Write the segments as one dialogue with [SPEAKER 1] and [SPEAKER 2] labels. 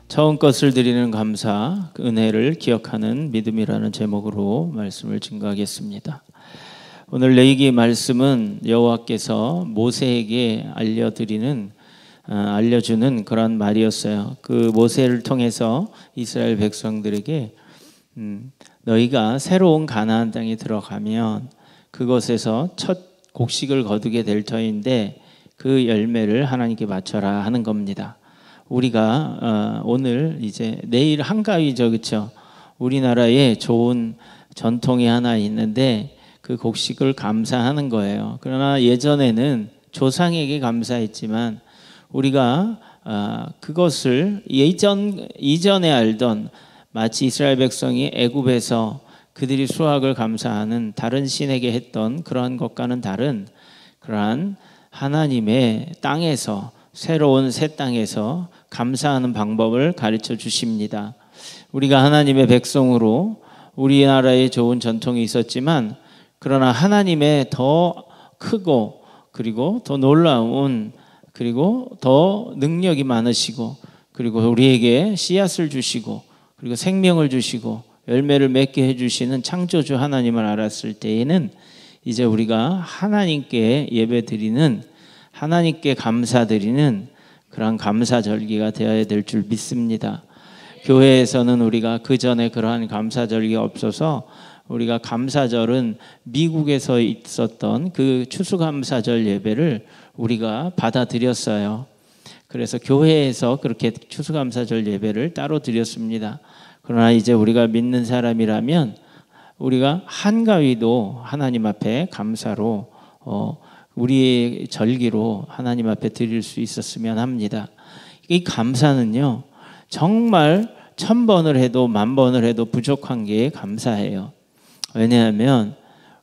[SPEAKER 1] 처음 것을 드리는 감사, 그 은혜를 기억하는 믿음이라는 제목으로 말씀을 증거하겠습니다. 오늘 레위기 말씀은 여호와께서 모세에게 알려주는 그런 말이었어요. 그 모세를 통해서 이스라엘 백성들에게 너희가 새로운 가나안 땅에 들어가면 그곳에서 첫 곡식을 거두게 될 터인데 그 열매를 하나님께 바쳐라 하는 겁니다. 우리가 오늘 이제 내일 한가위죠, 그렇죠? 우리나라에 좋은 전통이 하나 있는데 그 곡식을 감사하는 거예요. 그러나 예전에는 조상에게 감사했지만 우리가 그것을 이전에 알던 마치 이스라엘 백성이 애굽에서 그들이 수확을 감사하는 다른 신에게 했던 그러한 것과는 다른 그러한 하나님의 땅에서 새로운 새 땅에서 감사하는 방법을 가르쳐 주십니다. 우리가 하나님의 백성으로 우리나라에 좋은 전통이 있었지만 그러나 하나님의 더 크고 그리고 더 놀라운 그리고 더 능력이 많으시고 그리고 우리에게 씨앗을 주시고 그리고 생명을 주시고 열매를 맺게 해주시는 창조주 하나님을 알았을 때에는 이제 우리가 하나님께 예배드리는 하나님께 감사드리는 그러한 감사절기가 되어야 될 줄 믿습니다. 교회에서는 우리가 그 전에 그러한 감사절기가 없어서 우리가 감사절은 미국에서 있었던 그 추수감사절 예배를 우리가 받아들였어요. 그래서 교회에서 그렇게 추수감사절 예배를 따로 드렸습니다. 그러나 이제 우리가 믿는 사람이라면 우리가 한가위도 하나님 앞에 감사로 우리의 절기로 하나님 앞에 드릴 수 있었으면 합니다. 이 감사는요, 정말 1000번을 해도 10,000번을 해도 부족한 게 감사해요. 왜냐하면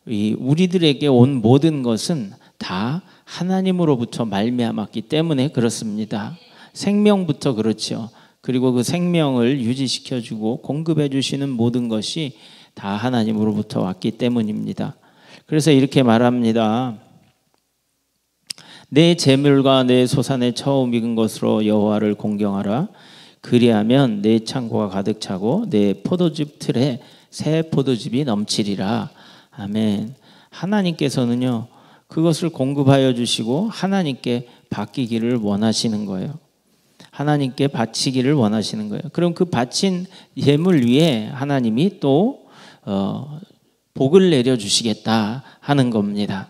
[SPEAKER 1] 우리들에게 온 모든 것은 다 하나님으로부터 말미암았기 때문에 그렇습니다. 생명부터 그렇죠. 그리고 그 생명을 유지시켜주고 공급해 주시는 모든 것이 다 하나님으로부터 왔기 때문입니다. 그래서 이렇게 말합니다. 내 재물과 내 소산의 처음 익은 것으로 여호와를 공경하라. 그리하면 내 창고가 가득 차고 내 포도즙 틀에 새 포도즙이 넘치리라. 아멘. 하나님께서는요, 그것을 공급하여 주시고 하나님께 바뀌기를 원하시는 거예요. 하나님께 바치기를 원하시는 거예요. 그럼 그 바친 예물 위에 하나님이 또 복을 내려주시겠다 하는 겁니다.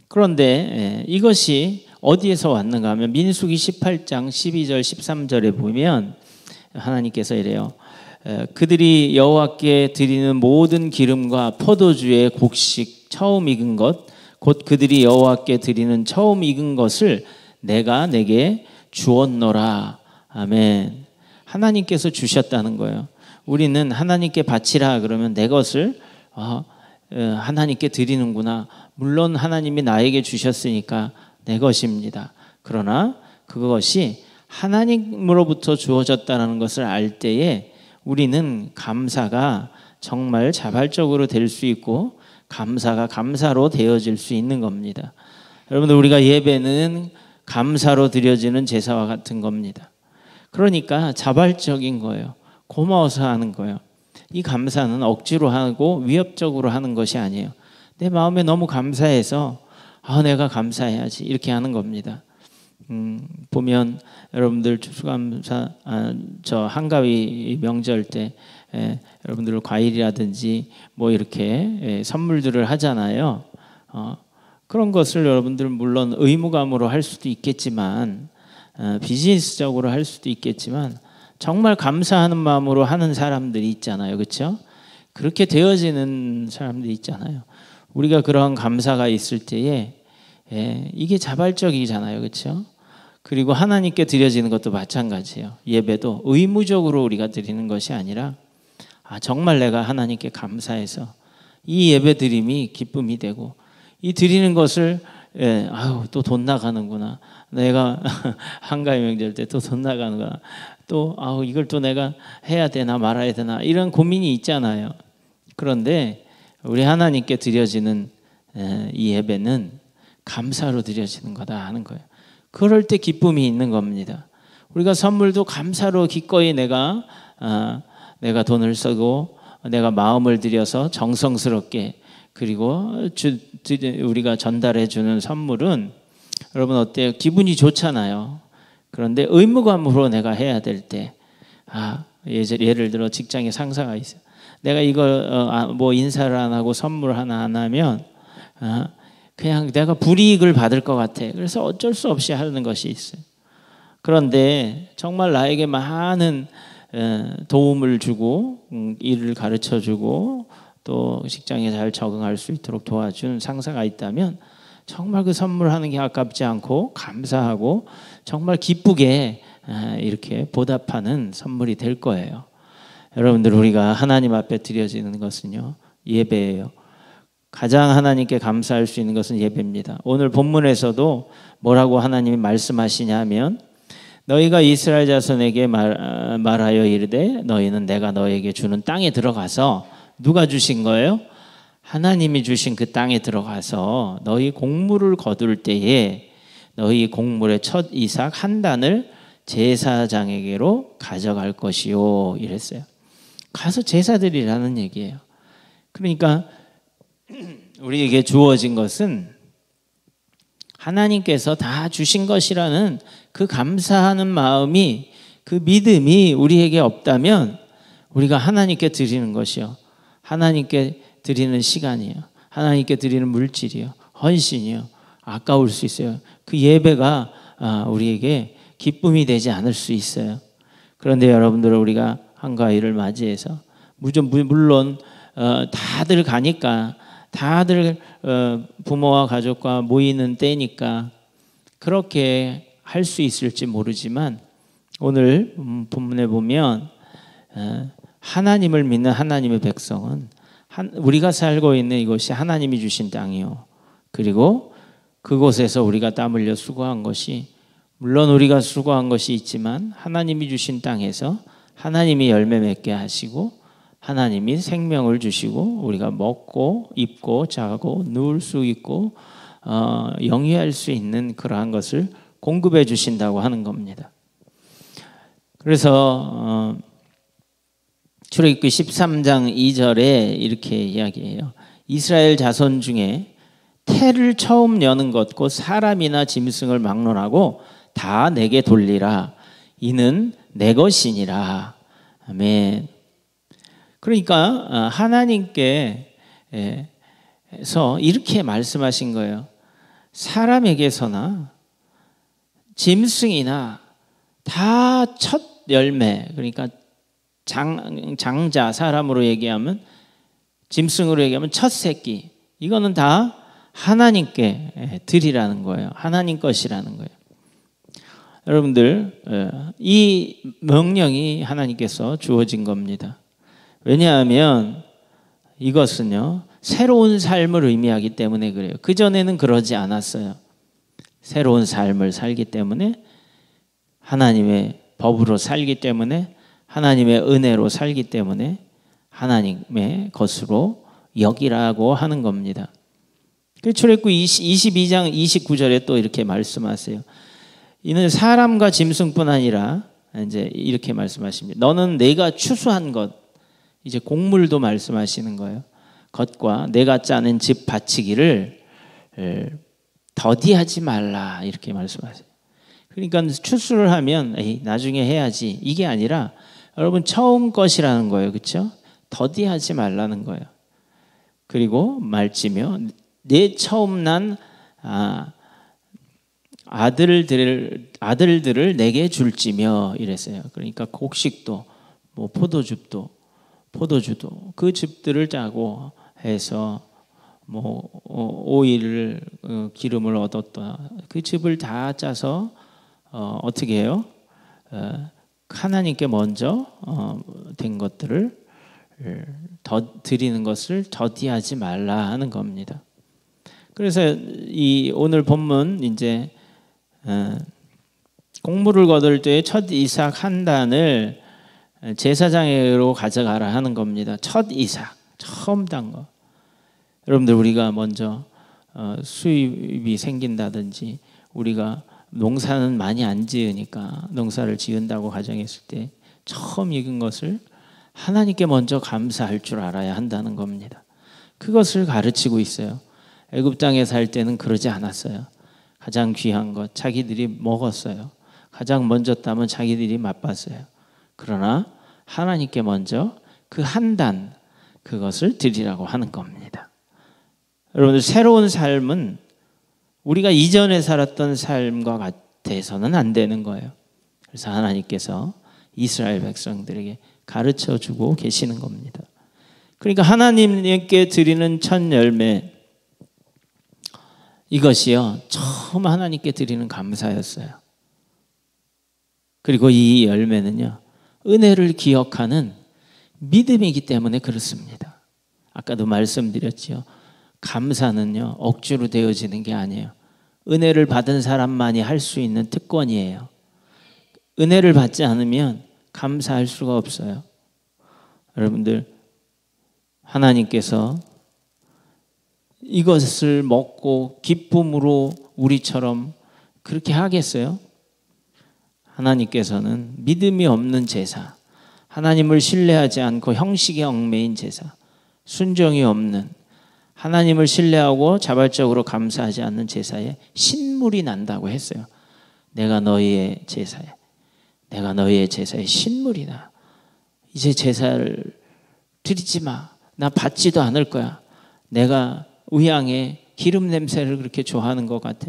[SPEAKER 1] 그런데 이것이 어디에서 왔는가 하면 민수기 18장 12절 13절에 보면 하나님께서 이래요. 그들이 여호와께 드리는 모든 기름과 포도주의 곡식 처음 익은 것 곧 그들이 여호와께 드리는 처음 익은 것을 내가 내게 주었노라. 아멘. 하나님께서 주셨다는 거예요. 우리는 하나님께 바치라 그러면 내 것을 하나님께 드리는구나. 물론 하나님이 나에게 주셨으니까 내 것입니다. 그러나 그것이 하나님으로부터 주어졌다는 것을 알 때에 우리는 감사가 정말 자발적으로 될 수 있고 감사가 감사로 되어질 수 있는 겁니다. 여러분들, 우리가 예배는 감사로 드려지는 제사와 같은 겁니다. 그러니까 자발적인 거예요. 고마워서 하는 거예요. 이 감사는 억지로 하고 위협적으로 하는 것이 아니에요. 내 마음에 너무 감사해서 내가 감사해야지 이렇게 하는 겁니다. 보면 여러분들 추수감사 저 한가위 명절 때 여러분들 과일이라든지 뭐 이렇게 선물들을 하잖아요. 그런 것을 여러분들 물론 의무감으로 할 수도 있겠지만 비즈니스적으로 할 수도 있겠지만 정말 감사하는 마음으로 하는 사람들이 있잖아요. 그렇죠? 그렇게 되어지는 사람들이 있잖아요. 우리가 그러한 감사가 있을 때에 이게 자발적이잖아요. 그렇죠? 그리고 하나님께 드려지는 것도 마찬가지예요. 예배도 의무적으로 우리가 드리는 것이 아니라 정말 내가 하나님께 감사해서 이 예배 드림이 기쁨이 되고 이 드리는 것을 또 돈 나가는구나. 내가 한가위 명절 때 또 돈 나가는구나. 또 이걸 또 내가 해야 되나 말아야 되나 이런 고민이 있잖아요. 그런데 우리 하나님께 드려지는 이 예배는 감사로 드려지는 거다 하는 거예요. 그럴 때 기쁨이 있는 겁니다. 우리가 선물도 감사로 기꺼이 내가 돈을 쓰고 내가 마음을 들여서 정성스럽게 그리고 우리가 전달해 주는 선물은 여러분 어때요? 기분이 좋잖아요. 그런데 의무감으로 내가 해야 될 때, 예를 들어 직장에 상사가 있어요. 내가 이걸 뭐 인사를 안 하고 선물 하나 안 하면 그냥 내가 불이익을 받을 것 같아. 그래서 어쩔 수 없이 하는 것이 있어요. 그런데 정말 나에게 많은 도움을 주고 일을 가르쳐 주고 또 직장에 잘 적응할 수 있도록 도와준 상사가 있다면 정말 그 선물하는 게 아깝지 않고 감사하고 정말 기쁘게 이렇게 보답하는 선물이 될 거예요. 여러분들 우리가 하나님 앞에 드려지는 것은요 예배예요. 가장 하나님께 감사할 수 있는 것은 예배입니다. 오늘 본문에서도 뭐라고 하나님이 말씀하시냐면 너희가 이스라엘 자손에게 말하여 이르되 너희는 내가 너에게 주는 땅에 들어가서 누가 주신 거예요? 하나님이 주신 그 땅에 들어가서 너희 곡물을 거둘 때에 너희 곡물의 첫 이삭 한 단을 제사장에게로 가져갈 것이요 이랬어요. 가서 제사드리라는 얘기예요. 그러니까 우리에게 주어진 것은 하나님께서 다 주신 것이라는 그 감사하는 마음이 그 믿음이 우리에게 없다면 우리가 하나님께 드리는 것이요 하나님께 드리는 시간이요 하나님께 드리는 물질이요 헌신이요 아까울 수 있어요. 그 예배가 우리에게 기쁨이 되지 않을 수 있어요. 그런데 여러분들 우리가 한가위를 맞이해서 물론 다들 가니까 다들 부모와 가족과 모이는 때니까 그렇게 할 수 있을지 모르지만 오늘 본문에 보면 하나님을 믿는 하나님의 백성은 우리가 살고 있는 이곳이 하나님이 주신 땅이요 그리고 그곳에서 우리가 땀 흘려 수고한 것이 물론 우리가 수고한 것이 있지만 하나님이 주신 땅에서 하나님이 열매 맺게 하시고 하나님이 생명을 주시고 우리가 먹고 입고 자고 누울 수 있고 영위할 수 있는 그러한 것을 공급해 주신다고 하는 겁니다. 그래서 출애굽기 13장 2절에 이렇게 이야기해요. 이스라엘 자손 중에 태를 처음 여는 것 곧 사람이나 짐승을 막론하고 다 내게 돌리라. 이는 내 것이니라. 아멘. 그러니까 하나님께서 이렇게 말씀하신 거예요. 사람에게서나 짐승이나 다 첫 열매 그러니까 장자 사람으로 얘기하면 짐승으로 얘기하면 첫 새끼 이거는 다 하나님께 드리라는 거예요. 하나님 것이라는 거예요. 여러분들 이 명령이 하나님께서 주어진 겁니다. 왜냐하면 이것은요 새로운 삶을 의미하기 때문에 그래요. 그전에는 그러지 않았어요. 새로운 삶을 살기 때문에 하나님의 법으로 살기 때문에 하나님의 은혜로 살기 때문에 하나님의 것으로 여기라고 하는 겁니다. 출애굽기 22장 29절에 또 이렇게 말씀하세요. 이는 사람과 짐승뿐 아니라 이제 이렇게 말씀하십니다. 너는 내가 추수한 것 이제 곡물도 말씀하시는 거예요. 것과 내가 짜는 집 바치기를 더디하지 말라 이렇게 말씀하세요. 그러니까 추수를 하면 나중에 해야지 이게 아니라 여러분 처음 것이라는 거예요. 그렇죠? 더디하지 말라는 거예요. 그리고 말지며 내 처음 난 아들들을 내게 줄지며 이랬어요. 그러니까 곡식도 뭐 포도주도 그 즙들을 짜고 해서 뭐 오일을 기름을 얻었다. 그 즙을 다 짜서 어떻게 해요? 하나님께 먼저 된 것들을 더 드리는 것을 더디하지 말라 하는 겁니다. 그래서 이 오늘 본문 이제 곡물을 거둘 때에 첫 이삭 한 단을 제사장으로 가져가라 하는 겁니다. 첫 이삭 처음 단 거. 여러분들 우리가 먼저 수입이 생긴다든지 우리가 농사는 많이 안 지으니까 농사를 지은다고 가정했을 때 처음 익은 것을 하나님께 먼저 감사할 줄 알아야 한다는 겁니다. 그것을 가르치고 있어요. 애굽 땅에 살 때는 그러지 않았어요. 가장 귀한 것 자기들이 먹었어요. 가장 먼저 따면 자기들이 맛봤어요. 그러나 하나님께 먼저 그 한 단 그것을 드리라고 하는 겁니다. 여러분들 새로운 삶은 우리가 이전에 살았던 삶과 같아서는 안 되는 거예요. 그래서 하나님께서 이스라엘 백성들에게 가르쳐주고 계시는 겁니다. 그러니까 하나님께 드리는 첫 열매 이것이요 처음 하나님께 드리는 감사였어요. 그리고 이 열매는요 은혜를 기억하는 믿음이기 때문에 그렇습니다. 아까도 말씀드렸죠. 감사는요 억지로 되어지는 게 아니에요. 은혜를 받은 사람만이 할 수 있는 특권이에요. 은혜를 받지 않으면 감사할 수가 없어요. 여러분들 하나님께서 이것을 먹고 기쁨으로 우리처럼 그렇게 하겠어요? 하나님께서는 믿음이 없는 제사, 하나님을 신뢰하지 않고 형식에 얽매인 제사, 순종이 없는 하나님을 신뢰하고 자발적으로 감사하지 않는 제사에 신물이 난다고 했어요. 내가 너희의 제사에 신물이 나. 이제 제사를 드리지 마. 나 받지도 않을 거야. 내가 의향에 기름 냄새를 그렇게 좋아하는 것 같아.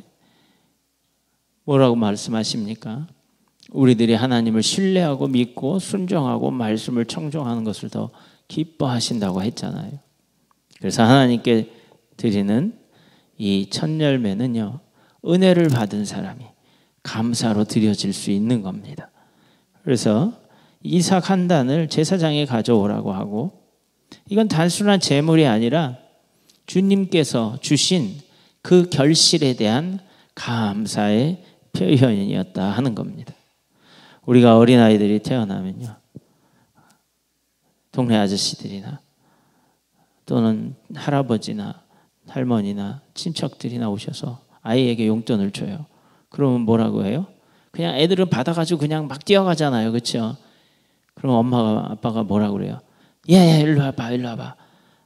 [SPEAKER 1] 뭐라고 말씀하십니까? 우리들이 하나님을 신뢰하고 믿고 순종하고 말씀을 청종하는 것을 더 기뻐하신다고 했잖아요. 그래서 하나님께 드리는 이 첫 열매는요 은혜를 받은 사람이 감사로 드려질 수 있는 겁니다. 그래서 이삭 한 단을 제사장에 가져오라고 하고 이건 단순한 제물이 아니라 주님께서 주신 그 결실에 대한 감사의 표현이었다 하는 겁니다. 우리가 어린아이들이 태어나면요 동네 아저씨들이나 또는 할아버지나 할머니나 친척들이나 오셔서 아이에게 용돈을 줘요. 그러면 뭐라고 해요? 그냥 애들은 받아가지고 그냥 막 뛰어가잖아요. 그렇죠? 그럼 엄마가 아빠가 뭐라고 그래요? 야 일로 와봐.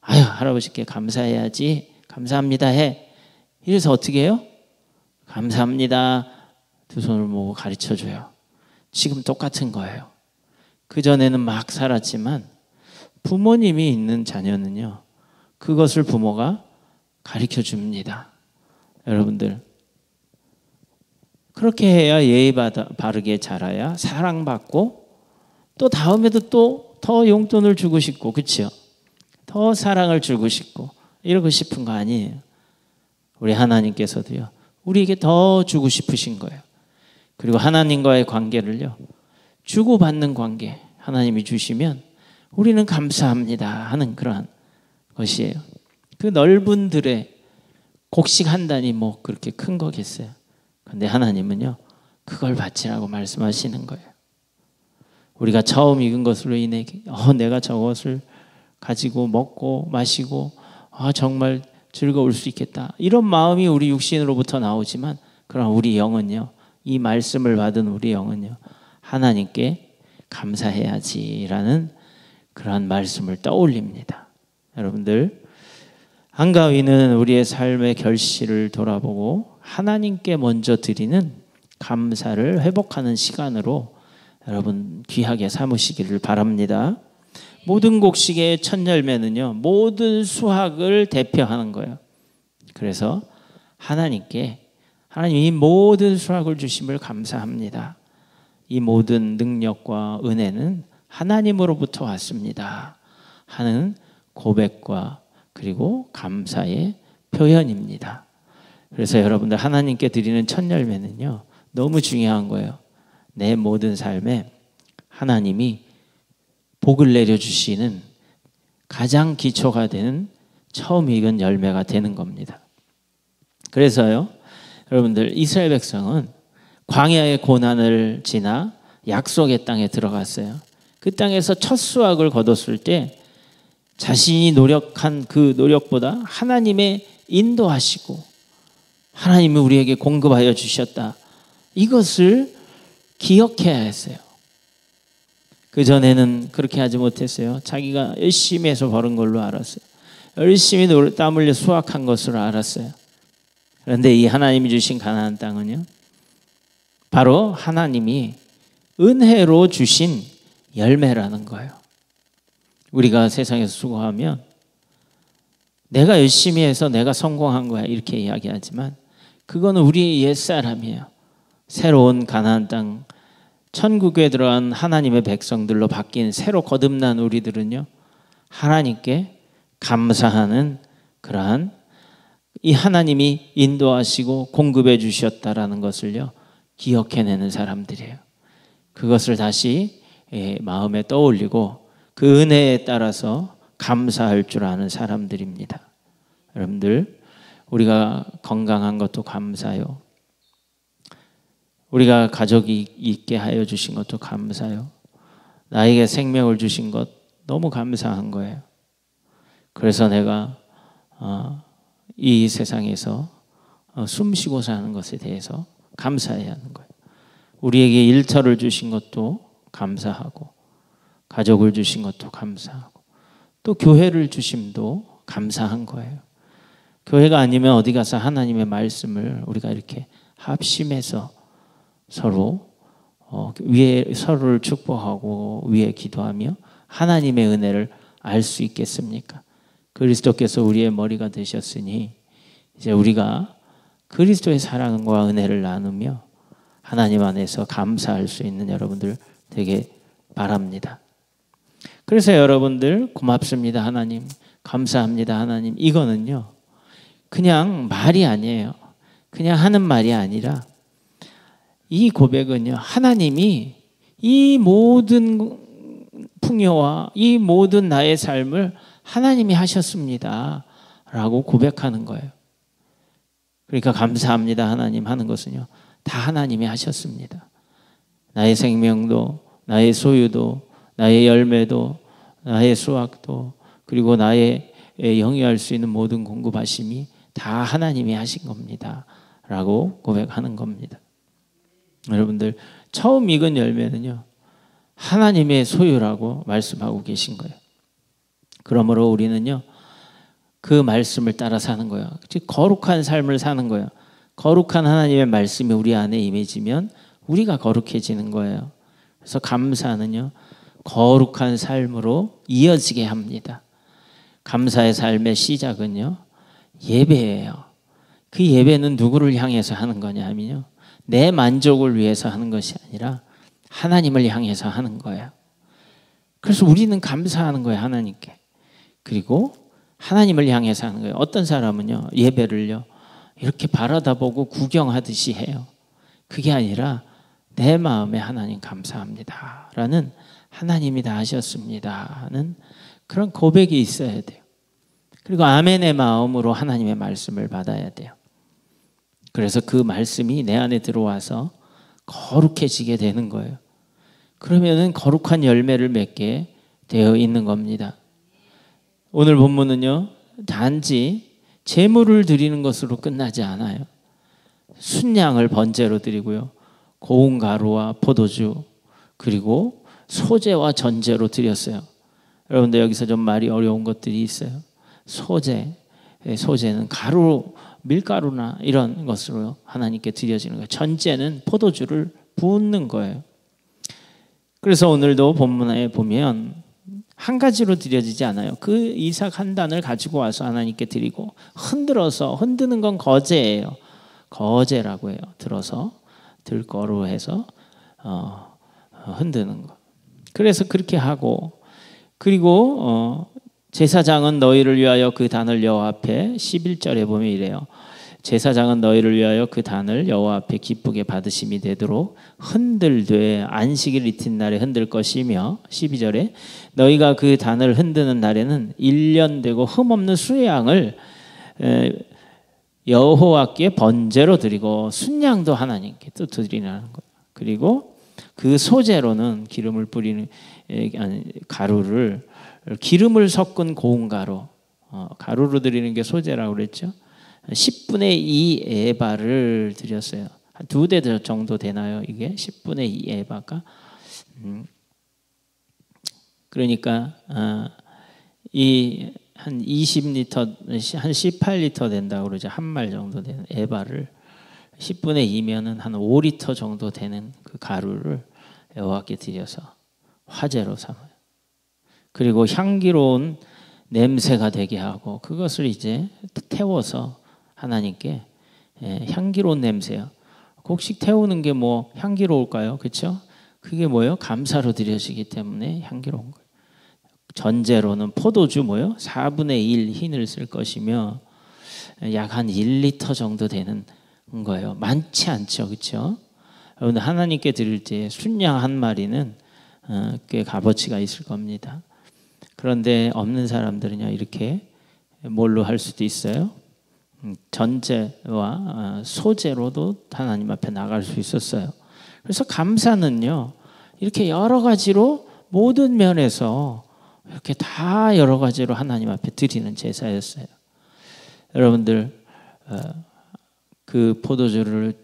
[SPEAKER 1] 아유 할아버지께 감사해야지. 감사합니다 해. 이래서 어떻게 해요? 감사합니다. 두 손을 모으고 가르쳐줘요. 지금 똑같은 거예요. 그전에는 막 살았지만 부모님이 있는 자녀는요 그것을 부모가 가르쳐 줍니다. 여러분들 그렇게 해야 예의 바르게 자라야 사랑받고 또 다음에도 또 더 용돈을 주고 싶고 그렇죠? 더 사랑을 주고 싶고 이러고 싶은 거 아니에요. 우리 하나님께서도요 우리에게 더 주고 싶으신 거예요. 그리고 하나님과의 관계를요 주고받는 관계 하나님이 주시면 우리는 감사합니다 하는 그러한 것이에요. 그 넓은 들에 곡식 한 단이 뭐 그렇게 큰 거겠어요. 그런데 하나님은요 그걸 바치라고 말씀하시는 거예요. 우리가 처음 익은 것으로 인해 내가 저것을 가지고 먹고 마시고 정말 즐거울 수 있겠다 이런 마음이 우리 육신으로부터 나오지만 그럼 우리 영은요 이 말씀을 받은 우리 영은요 하나님께 감사해야지라는 그런 말씀을 떠올립니다. 여러분들 한가위는 우리의 삶의 결실을 돌아보고 하나님께 먼저 드리는 감사를 회복하는 시간으로 여러분 귀하게 삼으시기를 바랍니다. 모든 곡식의 첫 열매는요 모든 수확을 대표하는 거예요. 그래서 하나님께 하나님 이 모든 수확을 주심을 감사합니다. 이 모든 능력과 은혜는 하나님으로부터 왔습니다 하는 고백과 그리고 감사의 표현입니다. 그래서 여러분들 하나님께 드리는 첫 열매는요 너무 중요한 거예요. 내 모든 삶에 하나님이 복을 내려주시는 가장 기초가 되는 처음 익은 열매가 되는 겁니다. 그래서요 여러분들 이스라엘 백성은 광야의 고난을 지나 약속의 땅에 들어갔어요. 그 땅에서 첫 수확을 거뒀을 때 자신이 노력한 그 노력보다 하나님의 인도하시고 하나님이 우리에게 공급하여 주셨다. 이것을 기억해야 했어요. 그전에는 그렇게 하지 못했어요. 자기가 열심히 해서 벌은 걸로 알았어요. 열심히 땀 흘려 수확한 것으로 알았어요. 그런데 이 하나님이 주신 가나안 땅은요, 바로 하나님이 은혜로 주신 열매라는 거예요. 우리가 세상에서 수고하면 내가 열심히 해서 내가 성공한 거야 이렇게 이야기하지만 그거는 우리 옛사람이에요. 새로운 가나안 땅, 천국에 들어간 하나님의 백성들로 바뀐 새로 거듭난 우리들은요, 하나님께 감사하는 그러한 이 하나님이 인도하시고 공급해 주셨다라는 것을요 기억해내는 사람들이에요. 그것을 다시 마음에 떠올리고 그 은혜에 따라서 감사할 줄 아는 사람들입니다. 여러분들, 우리가 건강한 것도 감사요. 우리가 가족이 있게 하여 주신 것도 감사요. 나에게 생명을 주신 것 너무 감사한 거예요. 그래서 내가 이 세상에서 숨쉬고 사는 것에 대해서 감사해야 하는 거예요. 우리에게 일터를 주신 것도 감사하고 가족을 주신 것도 감사하고 또 교회를 주심도 감사한 거예요. 교회가 아니면 어디 가서 하나님의 말씀을 우리가 이렇게 합심해서 서로 위에 서로를 축복하고 위에 기도하며 하나님의 은혜를 알 수 있겠습니까? 그리스도께서 우리의 머리가 되셨으니 이제 우리가 그리스도의 사랑과 은혜를 나누며 하나님 안에서 감사할 수 있는 여러분들 되게 바랍니다. 그래서 여러분들 고맙습니다 하나님, 감사합니다 하나님, 이거는요 그냥 말이 아니에요. 그냥 하는 말이 아니라 이 고백은요 하나님이 이 모든 풍요와 이 모든 나의 삶을 하나님이 하셨습니다 라고 고백하는 거예요. 그러니까 감사합니다 하나님 하는 것은요 다 하나님이 하셨습니다. 나의 생명도 나의 소유도 나의 열매도 나의 수확도 그리고 나의 영위할 수 있는 모든 공급하심이 다 하나님이 하신 겁니다 라고 고백하는 겁니다. 여러분들, 처음 익은 열매는요 하나님의 소유라고 말씀하고 계신 거예요. 그러므로 우리는요 그 말씀을 따라 사는 거예요. 즉 거룩한 삶을 사는 거예요. 거룩한 하나님의 말씀이 우리 안에 임해지면 우리가 거룩해지는 거예요. 그래서 감사는요 거룩한 삶으로 이어지게 합니다. 감사의 삶의 시작은요 예배예요. 그 예배는 누구를 향해서 하는 거냐면요 내 만족을 위해서 하는 것이 아니라 하나님을 향해서 하는 거예요. 그래서 우리는 감사하는 거예요 하나님께. 그리고 하나님을 향해서 하는 거예요. 어떤 사람은요 예배를요 이렇게 바라다보고 구경하듯이 해요. 그게 아니라 내 마음에 하나님 감사합니다 라는 하나님이 다 하셨습니다 하는 그런 고백이 있어야 돼요. 그리고 아멘의 마음으로 하나님의 말씀을 받아야 돼요. 그래서 그 말씀이 내 안에 들어와서 거룩해지게 되는 거예요. 그러면은 거룩한 열매를 맺게 되어 있는 겁니다. 오늘 본문은요 단지 제물을 드리는 것으로 끝나지 않아요. 순양을 번제로 드리고요 고운 가루와 포도주 그리고 소제와 전제로 드렸어요. 여러분들 여기서 좀 말이 어려운 것들이 있어요. 소제는 가루, 밀가루나 이런 것으로 하나님께 드려지는 거예요. 전제는 포도주를 붓는 거예요. 그래서 오늘도 본문에 보면 한 가지로 드려지지 않아요. 그 이삭 한 단을 가지고 와서 하나님께 드리고 흔들어서, 흔드는 건 거제예요. 거제라고 해요. 들어서 들거로 해서 흔드는 거. 그래서 그렇게 하고, 그리고 제사장은 너희를 위하여 그 단을 여호와 앞에 11절에 보면 이래요. 제사장은 너희를 위하여 그 단을 여호와 앞에 기쁘게 받으심이 되도록 흔들되 안식일 이튿날에 흔들 것이며, 12절에 너희가 그 단을 흔드는 날에는 1년 되고 흠없는 수양을 여호와께 번제로 드리고 순양도 하나님께 또 드리라는 거예요. 그리고 그 소제로는 기름을 뿌리는 가루를, 기름을 섞은 고운 가루, 가루로 드리는 게 소제라고 그랬죠. 10분의 2 에바를 드렸어요. 한 2대 정도 되나요? 이게 10분의 2 에바가. 그러니까 이 한 20리터, 한 18리터 된다고 그러죠. 한 말 정도 되는 에바를 10분의 2면은 한 5리터 정도 되는 그 가루를 여호와께 드려서 화제로 삼아요. 그리고 향기로운 냄새가 되게 하고 그것을 이제 태워서 하나님께 향기로운 냄새요. 곡식 태우는 게 뭐 향기로울까요? 그렇죠? 그게 뭐예요? 감사로 드려지기 때문에 향기로운 거예요. 전제로는 포도주 뭐요? 4분의 1 흰을 쓸 것이며 약 한 1리터 정도 되는 거예요. 많지 않죠, 그렇죠? 여러분 하나님께 드릴 때 순양 한 마리는 꽤 값어치가 있을 겁니다. 그런데 없는 사람들은요 이렇게 뭘로 할 수도 있어요? 전제와 소제로도 하나님 앞에 나갈 수 있었어요. 그래서 감사는요 이렇게 여러 가지로 모든 면에서 이렇게 다 여러 가지로 하나님 앞에 드리는 제사였어요. 여러분들 그 포도주를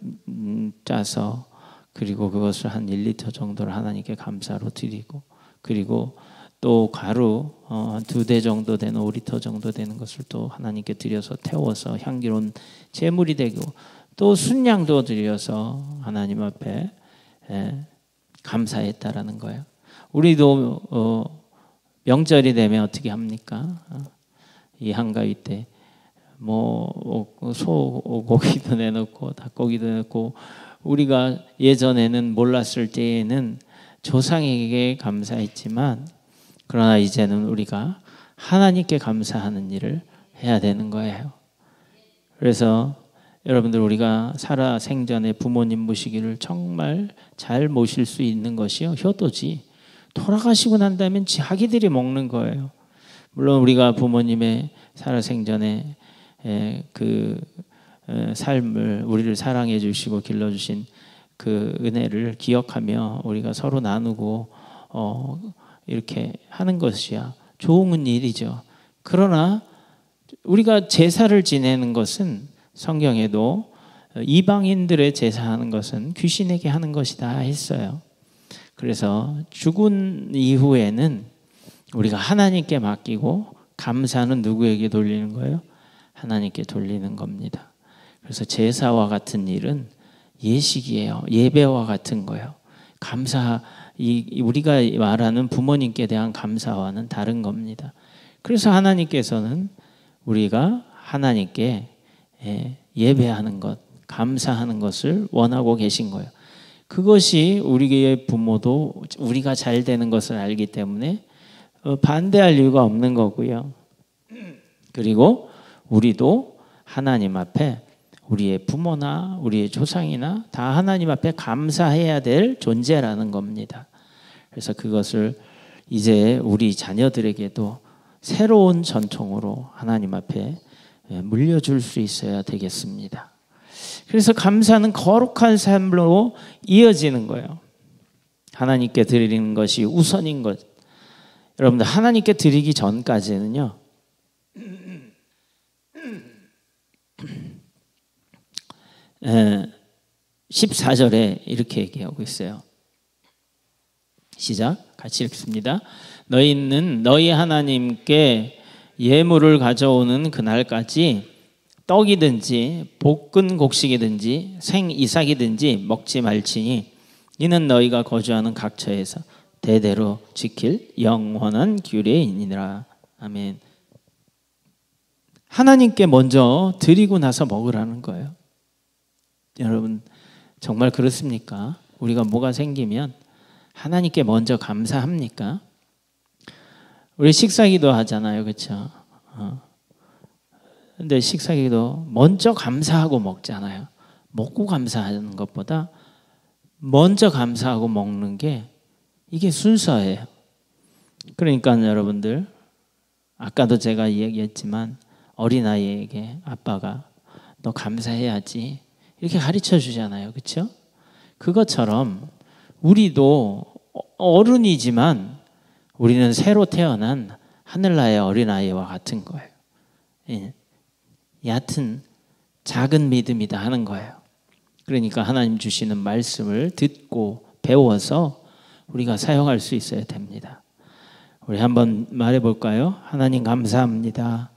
[SPEAKER 1] 짜서 그리고 그것을 한 1리터 정도를 하나님께 감사로 드리고 그리고 또 가루 한 2대 정도 되는 5리터 정도 되는 것을 또 하나님께 드려서 태워서 향기로운 제물이 되고 또 순양도 드려서 하나님 앞에 감사했다라는 거예요. 우리도 명절이 되면 어떻게 합니까? 이 한가위 때 뭐 소고기도 내놓고 닭고기도 내놓고 우리가 예전에는 몰랐을 때에는 조상에게 감사했지만 그러나 이제는 우리가 하나님께 감사하는 일을 해야 되는 거예요. 그래서 여러분들 우리가 살아 생전에 부모님 모시기를 정말 잘 모실 수 있는 것이요 효도지. 돌아가시고 난 다음엔 자기들이 먹는 거예요. 물론 우리가 부모님의 살아생전에 그 삶을 우리를 사랑해 주시고 길러주신 그 은혜를 기억하며 우리가 서로 나누고 이렇게 하는 것이야 좋은 일이죠. 그러나 우리가 제사를 지내는 것은 성경에도 이방인들의 제사하는 것은 귀신에게 하는 것이다 했어요. 그래서 죽은 이후에는 우리가 하나님께 맡기고 감사는 누구에게 돌리는 거예요? 하나님께 돌리는 겁니다. 그래서 제사와 같은 일은 예식이에요. 예배와 같은 거예요. 감사, 우리가 말하는 부모님께 대한 감사와는 다른 겁니다. 그래서 하나님께서는 우리가 하나님께 예배하는 것, 감사하는 것을 원하고 계신 거예요. 그것이 우리의 부모도 우리가 잘 되는 것을 알기 때문에 반대할 이유가 없는 거고요. 그리고 우리도 하나님 앞에 우리의 부모나 우리의 조상이나 다 하나님 앞에 감사해야 될 존재라는 겁니다. 그래서 그것을 이제 우리 자녀들에게도 새로운 전통으로 하나님 앞에 물려줄 수 있어야 되겠습니다. 그래서 감사는 거룩한 삶으로 이어지는 거예요. 하나님께 드리는 것이 우선인 것. 여러분들 하나님께 드리기 전까지는요. 14절에 이렇게 얘기하고 있어요. 시작. 같이 읽습니다. 너희는 너희 하나님께 예물을 가져오는 그날까지 떡이든지 볶은 곡식이든지 생 이삭이든지 먹지 말지니 이는 너희가 거주하는 각처에서 대대로 지킬 영원한 규례이니라. 아멘. 하나님께 먼저 드리고 나서 먹으라는 거예요. 여러분 정말 그렇습니까? 우리가 뭐가 생기면 하나님께 먼저 감사합니까? 우리 식사기도 하잖아요, 그렇죠? 근데 식사기도 먼저 감사하고 먹잖아요. 먹고 감사하는 것보다 먼저 감사하고 먹는 게 이게 순서예요. 그러니까 여러분들 아까도 제가 얘기했지만 어린아이에게 아빠가 너 감사해야지 이렇게 가르쳐 주잖아요. 그렇죠? 그것처럼 우리도 어른이지만 우리는 새로 태어난 하늘나라의 어린아이와 같은 거예요. 예. 얕은 작은 믿음이다 하는 거예요. 그러니까 하나님 주시는 말씀을 듣고 배워서 우리가 사용할 수 있어야 됩니다. 우리 한번 말해 볼까요? 하나님 감사합니다.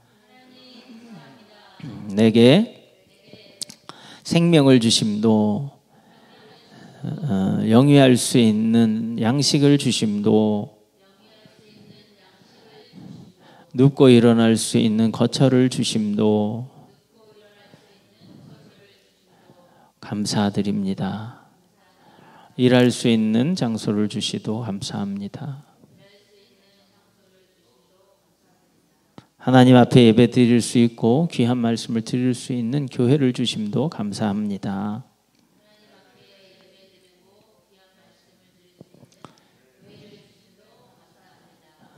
[SPEAKER 1] 내게 생명을 주심도 영위할 수 있는 양식을 주심도 눕고 일어날 수 있는 거처를 주심도 감사드립니다. 일할 수 있는 장소를 주시도 감사합니다. 하나님 앞에 예배 드릴 수 있고 귀한 말씀을 드릴 수 있는 교회를 주심도 감사합니다.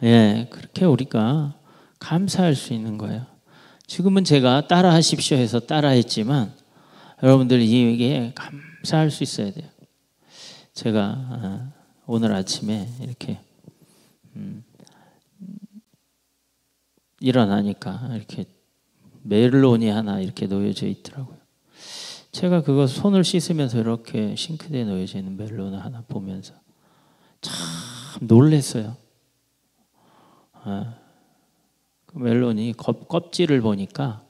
[SPEAKER 1] 예, 그렇게 우리가 감사할 수 있는 거예요. 지금은 제가 따라 하십시오 해서 따라 했지만 여러분들 이게 감사할 수 있어야 돼요. 제가 오늘 아침에 이렇게 일어나니까 이렇게 멜론이 하나 이렇게 놓여져 있더라고요. 제가 그거 손을 씻으면서 이렇게 싱크대에 놓여져 있는 멜론을 하나 보면서 참 놀랐어요. 그 멜론이 껍질을 보니까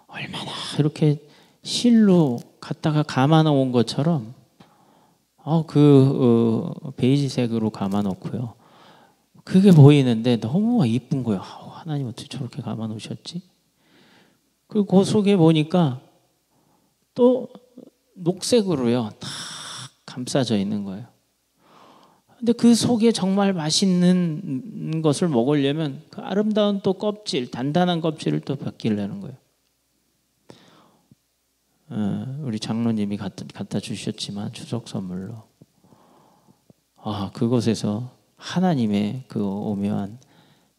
[SPEAKER 1] 얼마나 이렇게 실로 갖다가 감아 놓은 것처럼 베이지색으로 감아 놓고요. 그게 보이는데 너무 이쁜 거예요. 하나님 어떻게 저렇게 감아 놓으셨지? 그리고 그 속에 보니까 또 녹색으로요. 다 감싸져 있는 거예요. 근데 그 속에 정말 맛있는 것을 먹으려면 그 아름다운 또 껍질, 단단한 껍질을 또 벗기려는 거예요. 우리 장로님이 갖다 주셨지만 추석 선물로 그곳에서 하나님의 그 오묘한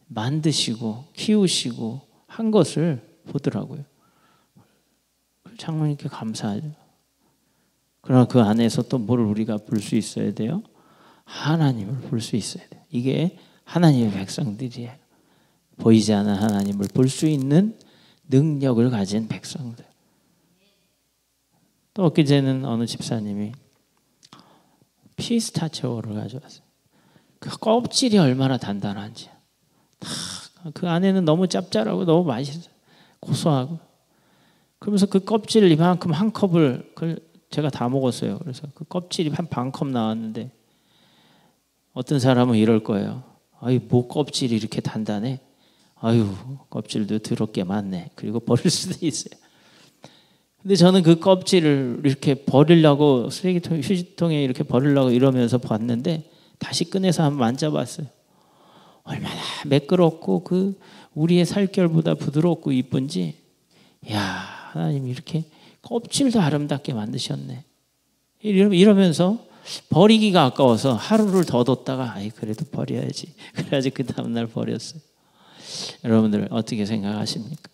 [SPEAKER 1] 만드시고 키우시고 한 것을 보더라고요. 장로님께 감사하죠. 그러나 그 안에서 또 뭘 우리가 볼 수 있어야 돼요? 하나님을 볼 수 있어야 돼요. 이게 하나님의 백성들이에요. 보이지 않는 하나님을 볼 수 있는 능력을 가진 백성들. 또 엊그제는 어느 집사님이 피스타치오를 가져왔어요. 그 껍질이 얼마나 단단한지. 그 안에는 너무 짭짤하고 너무 맛있어요. 고소하고. 그러면서 그 껍질 이만큼 한 컵을 제가 다 먹었어요. 그래서 그 껍질이 한 반 컵 나왔는데 어떤 사람은 이럴 거예요. 뭐 껍질이 이렇게 단단해? 껍질도 더럽게 많네. 그리고 버릴 수도 있어요. 근데 저는 그 껍질을 이렇게 버리려고 쓰레기통, 휴지통에 이렇게 버리려고 이러면서 봤는데 다시 꺼내서 한번 만져봤어요. 얼마나 매끄럽고 그 우리의 살결보다 부드럽고 이쁜지. 야, 하나님 이렇게 껍질도 아름답게 만드셨네. 이러면서 버리기가 아까워서 하루를 더 뒀다가 그래도 버려야지. 그래야지 그 다음날 버렸어요. 여러분들 어떻게 생각하십니까?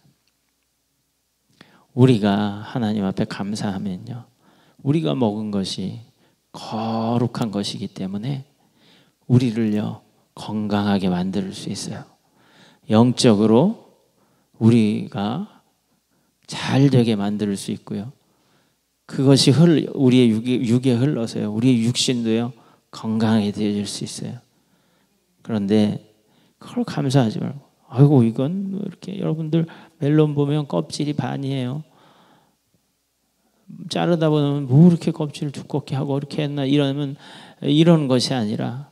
[SPEAKER 1] 우리가 하나님 앞에 감사하면요, 우리가 먹은 것이 거룩한 것이기 때문에 우리를요 건강하게 만들 수 있어요. 영적으로 우리가 잘 되게 만들 수 있고요. 그것이 우리의 육에 흘러서요, 우리의 육신도요 건강하게 되어질 수 있어요. 그런데 그걸 감사하지 말고, 이건 이렇게 여러분들 멜론 보면 껍질이 반이에요. 자르다 보면 뭐 이렇게 껍질을 두껍게 하고 이렇게 했나 이런 것이 아니라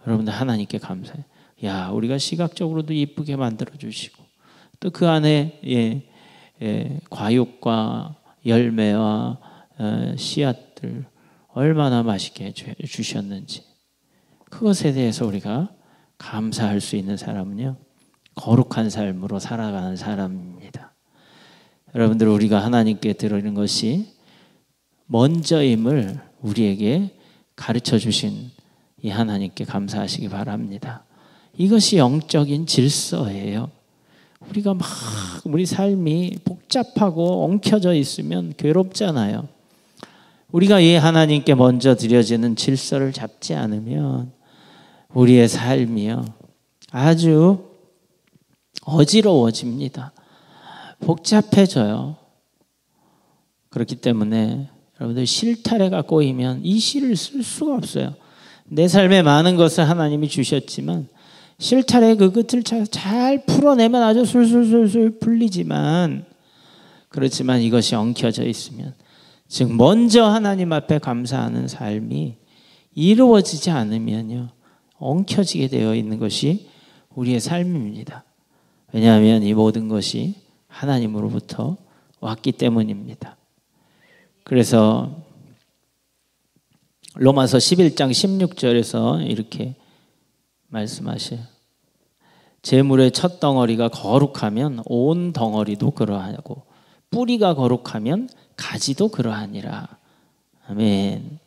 [SPEAKER 1] 여러분들 하나님께 감사해요. 야, 우리가 시각적으로도 이쁘게 만들어 주시고 또 그 안에 과육과 열매와 씨앗들 얼마나 맛있게 주셨는지, 그것에 대해서 우리가 감사할 수 있는 사람은요 거룩한 삶으로 살아가는 사람입니다. 여러분들, 우리가 하나님께 드리는 것이 먼저임을 우리에게 가르쳐 주신 이 하나님께 감사하시기 바랍니다. 이것이 영적인 질서예요. 우리가 우리 삶이 복잡하고 엉켜져 있으면 괴롭잖아요. 우리가 이 하나님께 먼저 드려지는 질서를 잡지 않으면 우리의 삶이요 아주 어지러워집니다. 복잡해져요. 그렇기 때문에 여러분들 실타래가 꼬이면 이 시를 쓸 수가 없어요. 내 삶에 많은 것을 하나님이 주셨지만 실타래 그 끝을 잘 풀어내면 아주 술술술술 풀리지만, 그렇지만 이것이 엉켜져 있으면, 즉 먼저 하나님 앞에 감사하는 삶이 이루어지지 않으면요, 엉켜지게 되어 있는 것이 우리의 삶입니다. 왜냐하면 이 모든 것이 하나님으로부터 왔기 때문입니다. 그래서 로마서 11장 16절에서 이렇게 말씀하셔요. 재물의 첫 덩어리가 거룩하면 온 덩어리도 그러하고 뿌리가 거룩하면 가지도 그러하니라. 아멘.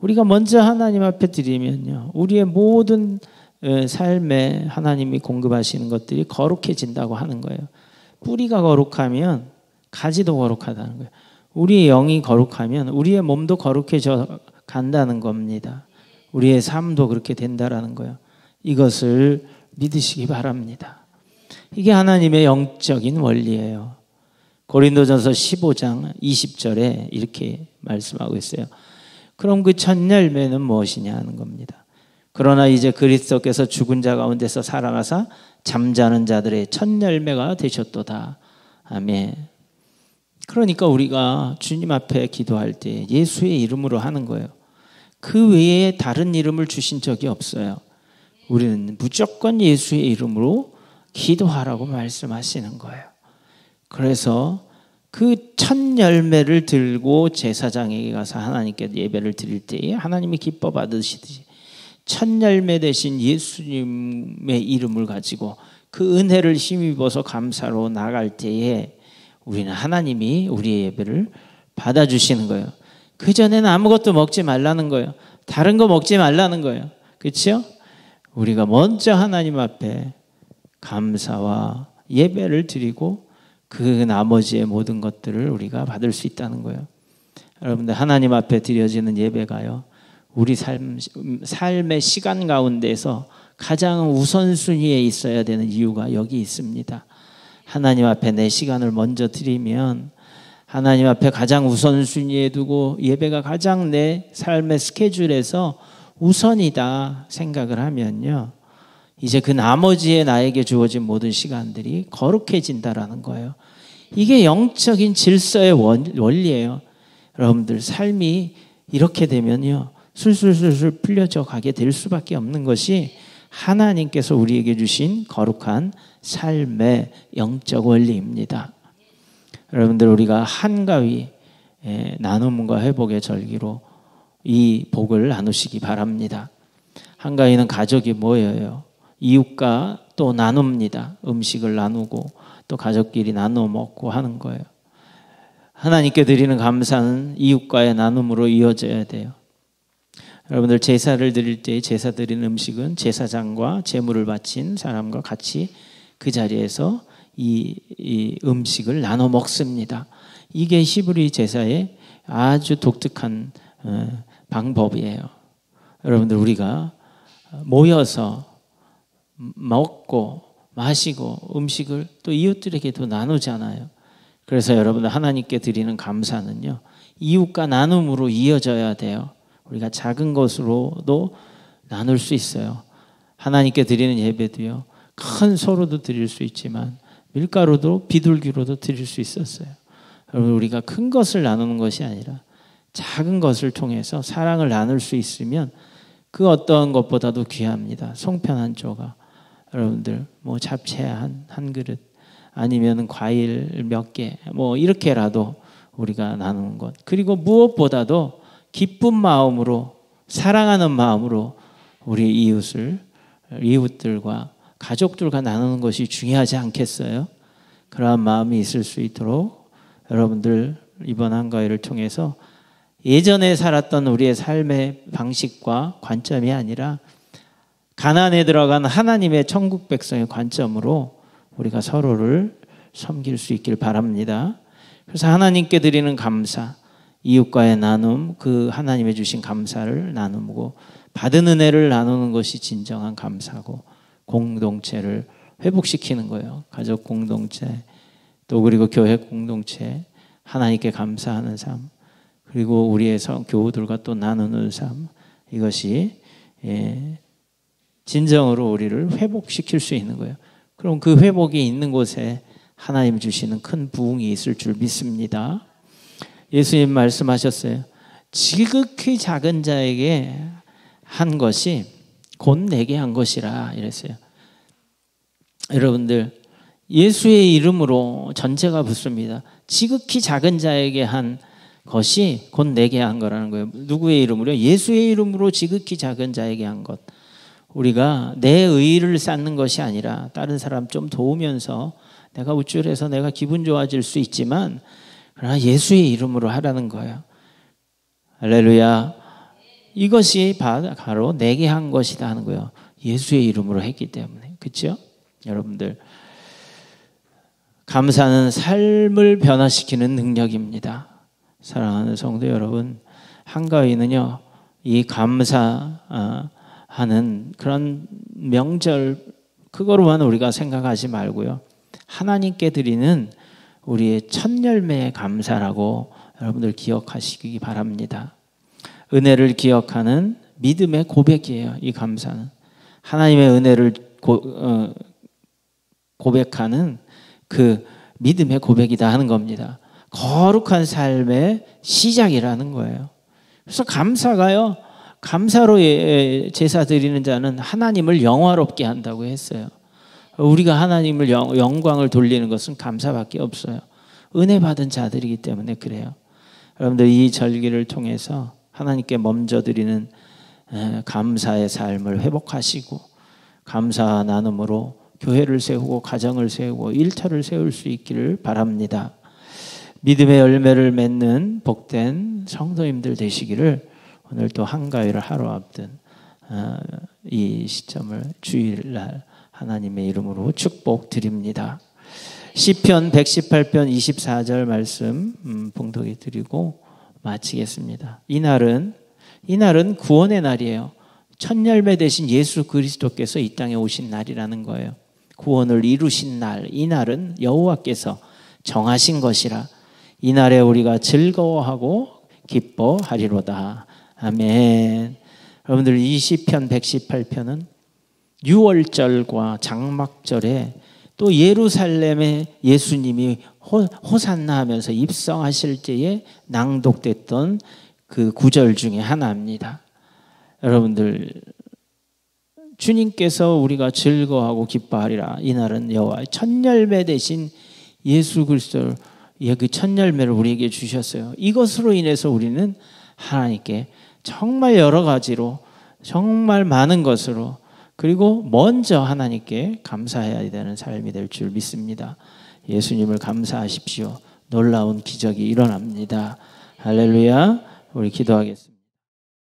[SPEAKER 1] 우리가 먼저 하나님 앞에 드리면요, 우리의 모든 삶에 하나님이 공급하시는 것들이 거룩해진다고 하는 거예요. 뿌리가 거룩하면 가지도 거룩하다는 거예요. 우리의 영이 거룩하면 우리의 몸도 거룩해져 간다는 겁니다. 우리의 삶도 그렇게 된다라는 거예요. 이것을 믿으시기 바랍니다. 이게 하나님의 영적인 원리예요. 고린도전서 15장 20절에 이렇게 말씀하고 있어요. 그럼 그 첫 열매는 무엇이냐 하는 겁니다. 그러나 이제 그리스도께서 죽은 자 가운데서 살아나사 잠자는 자들의 첫 열매가 되셨도다. 아멘. 그러니까 우리가 주님 앞에 기도할 때 예수의 이름으로 하는 거예요. 그 외에 다른 이름을 주신 적이 없어요. 우리는 무조건 예수의 이름으로 기도하라고 말씀하시는 거예요. 그래서 그 첫 열매를 들고 제사장에게 가서 하나님께 예배를 드릴 때에 하나님이 기뻐 받으시듯이 첫 열매 되신 예수님의 이름을 가지고 그 은혜를 힘입어서 감사로 나갈 때에 우리는 하나님이 우리의 예배를 받아주시는 거예요. 그전에는 아무것도 먹지 말라는 거예요. 다른 거 먹지 말라는 거예요. 그렇죠? 우리가 먼저 하나님 앞에 감사와 예배를 드리고 그 나머지의 모든 것들을 우리가 받을 수 있다는 거예요. 여러분들, 하나님 앞에 드려지는 예배가요, 우리 삶의 시간 가운데서 가장 우선순위에 있어야 되는 이유가 여기 있습니다. 하나님 앞에 내 시간을 먼저 드리면, 하나님 앞에 가장 우선순위에 두고 예배가 가장 내 삶의 스케줄에서 우선이다 생각을 하면요, 이제 그 나머지에 나에게 주어진 모든 시간들이 거룩해진다라는 거예요. 이게 영적인 질서의 원리예요. 여러분들, 삶이 이렇게 되면요, 술술술술 풀려져 가게 될 수밖에 없는 것이 하나님께서 우리에게 주신 거룩한 삶의 영적 원리입니다. 여러분들, 우리가 한가위 나눔과 회복의 절기로 이 복을 나누시기 바랍니다. 한가위는 가족이 모여요. 이웃과 또 나눕니다. 음식을 나누고 또 가족끼리 나누어 먹고 하는 거예요. 하나님께 드리는 감사는 이웃과의 나눔으로 이어져야 돼요. 여러분들, 제사를 드릴 때 제사 드리는 음식은 제사장과 제물을 바친 사람과 같이 그 자리에서 이 음식을 나눠 먹습니다. 이게 히브리 제사의 아주 독특한 방법이에요. 여러분들, 우리가 모여서 먹고 마시고 음식을 또 이웃들에게도 나누잖아요. 그래서 여러분들, 하나님께 드리는 감사는요, 이웃과 나눔으로 이어져야 돼요. 우리가 작은 것으로도 나눌 수 있어요. 하나님께 드리는 예배도요, 큰 소로도 드릴 수 있지만 밀가루도 비둘기로도 드릴 수 있었어요. 여러분, 우리가 큰 것을 나누는 것이 아니라 작은 것을 통해서 사랑을 나눌 수 있으면 그 어떤 것보다도 귀합니다. 송편 한 조각, 여러분들, 뭐 잡채 한 그릇, 아니면 과일 몇 개, 뭐 이렇게라도 우리가 나누는 것. 그리고 무엇보다도 기쁜 마음으로, 사랑하는 마음으로 우리 이웃들과 가족들과 나누는 것이 중요하지 않겠어요? 그러한 마음이 있을 수 있도록 여러분들, 이번 한가위를 통해서 예전에 살았던 우리의 삶의 방식과 관점이 아니라 가나안에 들어간 하나님의 천국 백성의 관점으로 우리가 서로를 섬길 수 있길 바랍니다. 그래서 하나님께 드리는 감사, 이웃과의 나눔, 그 하나님의 주신 감사를 나누고 받은 은혜를 나누는 것이 진정한 감사고, 공동체를 회복시키는 거예요. 가족 공동체, 또 그리고 교회 공동체, 하나님께 감사하는 삶. 그리고 우리의 교우들과 또 나누는 삶, 이것이 진정으로 우리를 회복시킬 수 있는 거예요. 그럼 그 회복이 있는 곳에 하나님 주시는 큰 부흥이 있을 줄 믿습니다. 예수님 말씀하셨어요. 지극히 작은 자에게 한 것이 곧 내게 한 것이라 이랬어요. 여러분들, 예수의 이름으로 전체가 붙습니다. 지극히 작은 자에게 한 것이 곧 내게 한 거라는 거예요. 누구의 이름으로요? 예수의 이름으로 지극히 작은 자에게 한 것. 우리가 내 의의를 쌓는 것이 아니라 다른 사람 좀 도우면서 내가 우쭐해서 내가 기분 좋아질 수 있지만 그러나 예수의 이름으로 하라는 거예요. 할렐루야. 이것이 바로 내게 한 것이다 하는 거예요. 예수의 이름으로 했기 때문에. 그렇죠? 여러분들, 감사는 삶을 변화시키는 능력입니다. 사랑하는 성도 여러분, 한가위는요, 이 감사하는 그런 명절 그거로만 우리가 생각하지 말고요, 하나님께 드리는 우리의 첫 열매의 감사라고 여러분들 기억하시기 바랍니다. 은혜를 기억하는 믿음의 고백이에요. 이 감사는 하나님의 은혜를 고백하는 그 믿음의 고백이다 하는 겁니다. 거룩한 삶의 시작이라는 거예요. 그래서 감사가요, 감사로 제사 드리는 자는 하나님을 영화롭게 한다고 했어요. 우리가 하나님을 영광을 돌리는 것은 감사밖에 없어요. 은혜 받은 자들이기 때문에 그래요. 여러분들, 이 절기를 통해서 하나님께 먼저 드리는 감사의 삶을 회복하시고 감사 나눔으로 교회를 세우고 가정을 세우고 일터를 세울 수 있기를 바랍니다. 믿음의 열매를 맺는 복된 성도님들 되시기를 오늘 또 한가위를 하루 앞둔 이 시점을 주일날 하나님의 이름으로 축복드립니다. 시편 118편 24절 말씀 봉독해 드리고 마치겠습니다. 이날은 구원의 날이에요. 첫 열매 되신 예수 그리스도께서 이 땅에 오신 날이라는 거예요. 구원을 이루신 날, 이 날은 여호와께서 정하신 것이라 이 날에 우리가 즐거워하고 기뻐하리로다. 아멘. 여러분들, 이 시편 118편은 유월절과 장막절에 또 예루살렘에 예수님이 호산나 하면서 입성하실 때에 낭독됐던 그 구절 중에 하나입니다. 여러분들, 주님께서 우리가 즐거워하고 기뻐하리라. 이날은 여호와의 첫 열매 되신 예수 그리스도의 그 첫 열매를 우리에게 주셨어요. 이것으로 인해서 우리는 하나님께 정말 여러 가지로, 정말 많은 것으로, 그리고 먼저 하나님께 감사해야 되는 삶이 될 줄 믿습니다. 예수님을 감사하십시오. 놀라운 기적이 일어납니다. 할렐루야. 우리 기도하겠습니다.